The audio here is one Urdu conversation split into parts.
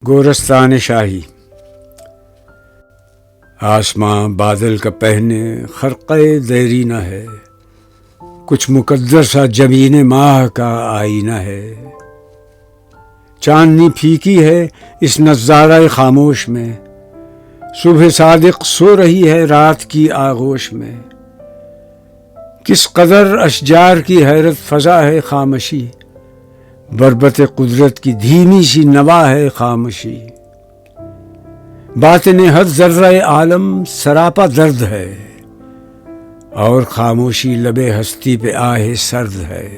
گورستان شاہی۔ آسماں بادل کا پہنے خرقہ دیرینہ ہے، کچھ مقدر سا جبین ماہ کا آئینہ ہے۔ چاندنی پھیکی ہے اس نظارہ خاموش میں، صبح صادق سو رہی ہے رات کی آغوش میں۔ کس قدر اشجار کی حیرت فضا ہے خامشی، بربط قدرت کی دھیمی سی نوا ہے خاموشی۔ باطن ہر ذرہ عالم سراپا درد ہے، اور خاموشی لب ہستی پہ آہ سرد ہے۔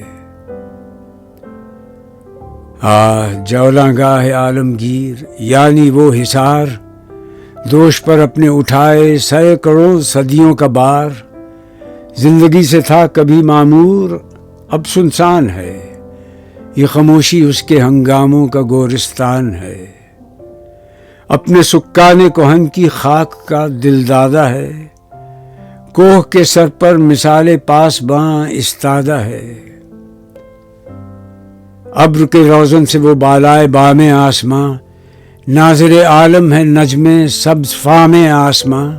جولاں گاہ عالمگیر یعنی وہ حصار، دوش پر اپنے اٹھائے سینکڑوں صدیوں کا بار۔ زندگی سے تھا کبھی معمور، اب سنسان ہے، یہ خاموشی اس کے ہنگاموں کا گورستان ہے۔ اپنے سکان کہن کی خاک کا دل دادا ہے، کوہ کے سر پر مثال پاسباں استادہ ہے۔ ابر کے روزن سے وہ بالائے بام آسماں، ناظر عالم ہے نجم سبز فام آسماں۔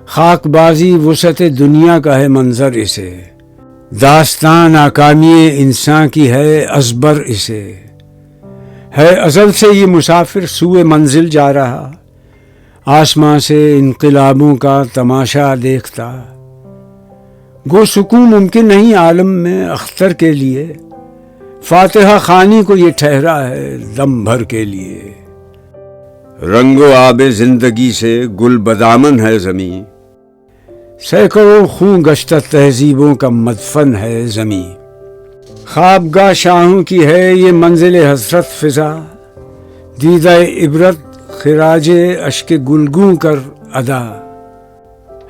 خاک بازی وسعت دنیا کا ہے منظر اسے، داستان ناکامی انسان کی ہے ازبر اسے۔ ہے ازل سے یہ مسافر سوئے منزل جا رہا، آسمان سے انقلابوں کا تماشا دیکھتا۔ گو سکون ممکن نہیں عالم میں اختر کے لیے، فاتحہ خوانی کو یہ ٹھہرا ہے دم بھر کے لیے۔ رنگ و آب زندگی سے گل بدامن ہے زمیں، سینکڑوں خون گشتہ تہذیبوں کا مدفن ہے زمیں۔ خوابگاہ شاہوں کی ہے یہ منزل حسرت فضا، دیدہ عبرت خراج اشک گلگوں کر ادا۔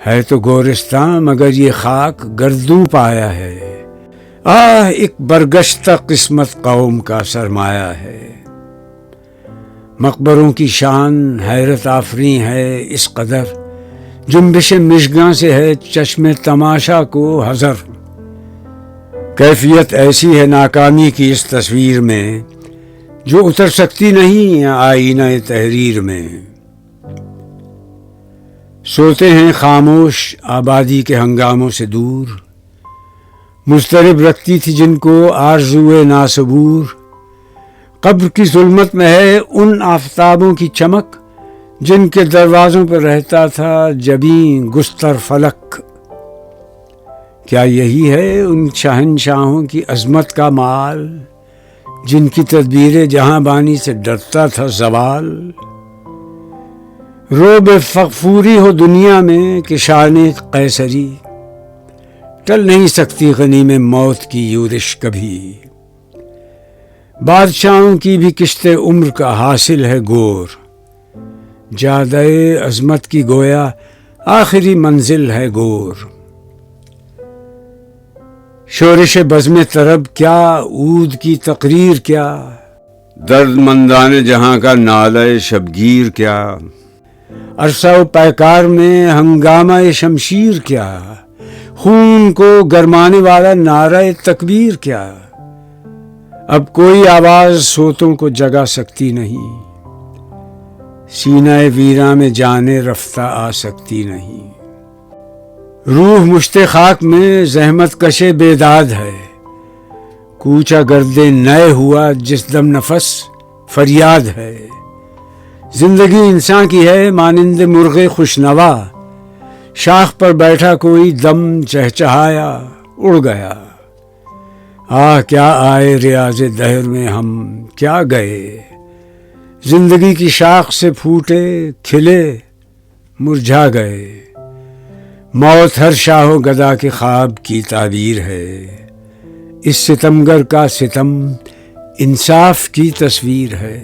ہے تو گورستان مگر یہ خاک گردوں پایا ہے، ایک برگشتہ قسمت قوم کا سرمایہ ہے۔ مقبروں کی شان حیرت آفریں ہے اس قدر، جنبش مشگاں سے ہے چشم تماشا کو حذر۔ کیفیت ایسی ہے ناکامی کی اس تصویر میں، جو اتر سکتی نہیں آئینہ تحریر میں۔ سوتے ہیں خاموش آبادی کے ہنگاموں سے دور، مضطرب رکھتی تھی جن کو آرزوئے ناصبور۔ قبر کی ظلمت میں ہے ان آفتابوں کی چمک، جن کے دروازوں پر رہتا تھا جبیں گستر فلک۔ کیا یہی ہے ان شہنشاہوں کی عظمت کا مال، جن کی تدبیر جہاں بانی سے ڈرتا تھا زوال؟ روب فغفوری ہو دنیا میں کہ شان قیصری، ٹل نہیں سکتی غنیم موت کی یورش کبھی۔ بادشاہوں کی بھی کشت عمر کا حاصل ہے گور، جادہ عظمت کی گویا آخری منزل ہے گور۔ شورش بزم طرب کیا، عود کی تقریر کیا، درد مندان جہاں کا نالہ شبگیر کیا۔ عرصہ و پیکار میں ہنگامہ شمشیر کیا، خون کو گرمانے والا نعرہ تکبیر کیا۔ اب کوئی آواز سوتوں کو جگا سکتی نہیں، سینہ ویراں میں جانے رفتہ آ سکتی نہیں۔ روح مشت خاک میں زحمت کش بیداد ہے، کوچہ گرد نئے ہوا جس دم نفس فریاد ہے۔ زندگی انسان کی ہے مانند مرغ خوشنوا، شاخ پر بیٹھا کوئی دم چہچہایا اڑ گیا۔ کیا آئے ریاض دہر میں ہم کیا گئے، زندگی کی شاخ سے پھوٹے کھلے مرجھا گئے۔ موت ہر شاہ و گدا کے خواب کی تعبیر ہے، اس ستمگر کا ستم انصاف کی تصویر ہے۔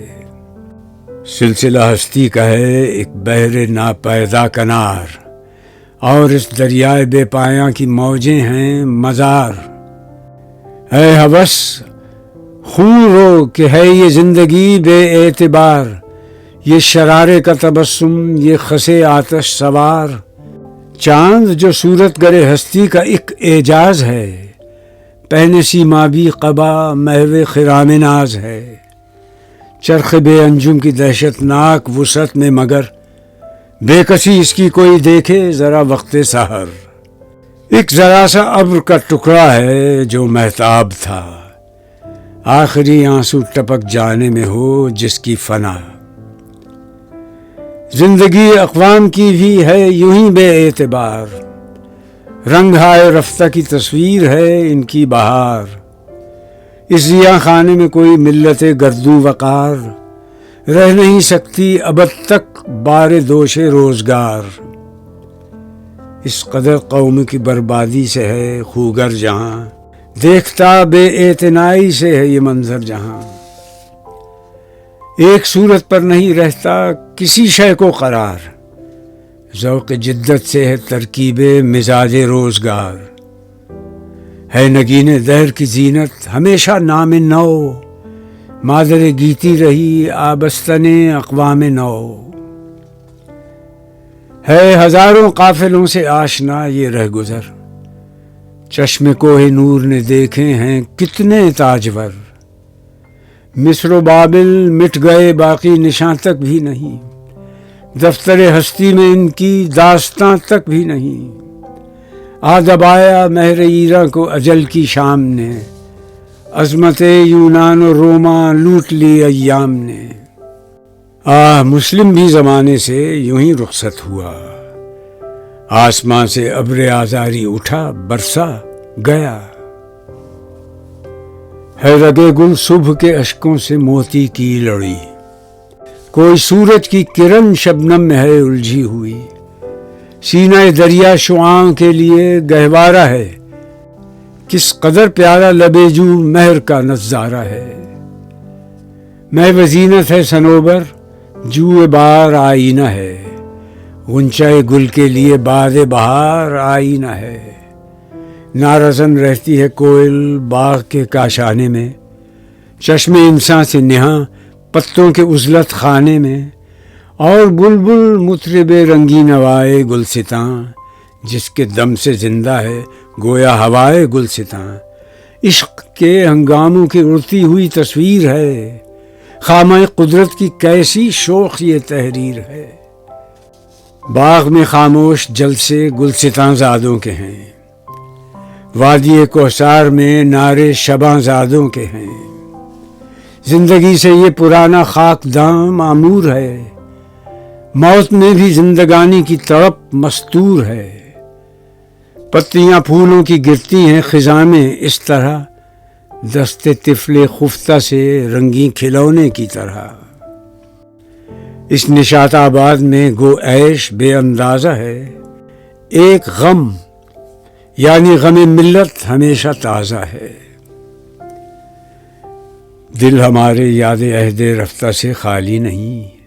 سلسلہ ہستی کا ہے ایک بحر ناپیدا کنار، اور اس دریائے بے پایاں کی موجیں ہیں مزار۔ اے ہوس خون رو کہ ہے یہ زندگی بے اعتبار، یہ شرارے کا تبسم یہ خسے آتش سوار۔ چاند جو صورت گرے ہستی کا ایک اعجاز ہے، پہنے سی مابی قبا محو خرام ناز ہے۔ چرخ بے انجم کی دہشت ناک وسعت میں مگر بے کسی اس کی کوئی دیکھے ذرا وقت سحر. ایک ذرا سا ابر کا ٹکڑا ہے جو مہتاب تھا، آخری آنسو ٹپک جانے میں ہو جس کی فنا. زندگی اقوام کی بھی ہے یوں ہی بے اعتبار، رنگ ہائے رفتہ کی تصویر ہے ان کی بہار. اس ضیاء خانے میں کوئی ملت گردو وقار رہ نہیں سکتی ابد تک بار دوش روزگار. اس قدر قوم کی بربادی سے ہے خوگر جہاں، دیکھتا بے اعتنائی سے ہے یہ منظر جہاں. ایک صورت پر نہیں رہتا کسی شے کو قرار، ذوق جدت سے ہے ترکیب مزاج روزگار. ہے نگین دہر کی زینت ہمیشہ نام نو، مادر گیتی رہی آبستن اقوام نو. ہے ہزاروں قافلوں سے آشنا یہ رہ گزر، چشم کوہ نور نے دیکھے ہیں کتنے تاجور. مصر و بابل مٹ گئے باقی نشاں تک بھی نہیں، دفتر ہستی میں ان کی داستاں تک بھی نہیں. دبایا مہر ایرا کو اجل کی شام نے، عظمت یونان و روما لوٹ لی ایام نے. مسلم بھی زمانے سے یوں ہی رخصت ہوا، آسمان سے ابر آزاری اٹھا برسا گیا. ہے رگے گل صبح کے اشکوں سے موتی کی لڑی، کوئی سورج کی کرن شبنم میں ہے الجھی ہوئی. سینہ دریا شعاع کے لیے گہوارہ ہے، کس قدر پیارا لبے جو مہر کا نظارہ ہے. میں وزینت ہے صنوبر جو بار آئینہ ہے، غنچۂ گل کے لیے باد بہار آئینہ ہے. نارزن رہتی ہے کوئل باغ کے کاشانے میں، چشم انسان سے نہاں پتوں کے عزلت خانے میں. اور بلبل مطرب رنگی نوائے گلستاں، جس کے دم سے زندہ ہے گویا ہوائے گلستاں. عشق کے ہنگاموں کی اڑتی ہوئی تصویر ہے، خامہ قدرت کی کیسی شوخ یہ تحریر ہے. باغ میں خاموش جلسے گلستاں زادوں کے ہیں، وادی کوثر میں نعرے شباں زادوں کے ہیں. زندگی سے یہ پرانا خاک داں معمور ہے، موت میں بھی زندگانی کی تڑپ مستور ہے. پتیاں پھولوں کی گرتی ہیں خزاں میں اس طرح، دست طفل خفتہ سے رنگی کھلونے کی طرح. اس نشاط آباد میں گو عیش بے اندازہ ہے، ایک غم یعنی غم ملت ہمیشہ تازہ ہے. دل ہمارے یاد عہد رفتہ سے خالی نہیں،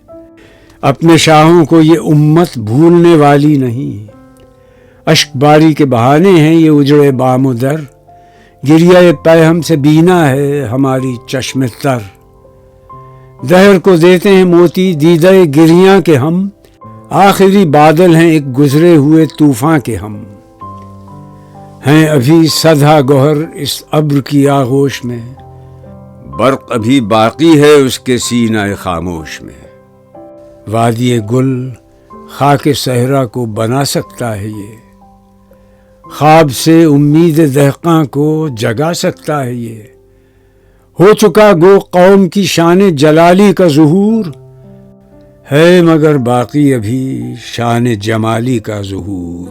اپنے شاہوں کو یہ امت بھولنے والی نہیں. اشک باری کے بہانے ہیں یہ اجڑے بام و در، گریہ پیہم سے بینا ہے ہماری چشم تر. دہر کو دیتے ہیں موتی دیدہ گریاں کے ہم، آخری بادل ہیں ایک گزرے ہوئے طوفاں کے ہم. ہیں ابھی سدھا گوہر اس ابر کی آغوش میں، برق ابھی باقی ہے اس کے سینہ خاموش میں. وادی گل خاک صحرا کو بنا سکتا ہے یہ، خواب سے امید دہقاں کو جگا سکتا ہے یہ. ہو چکا گو قوم کی شان جلالی کا ظہور، ہے مگر باقی ابھی شان جمالی کا ظہور.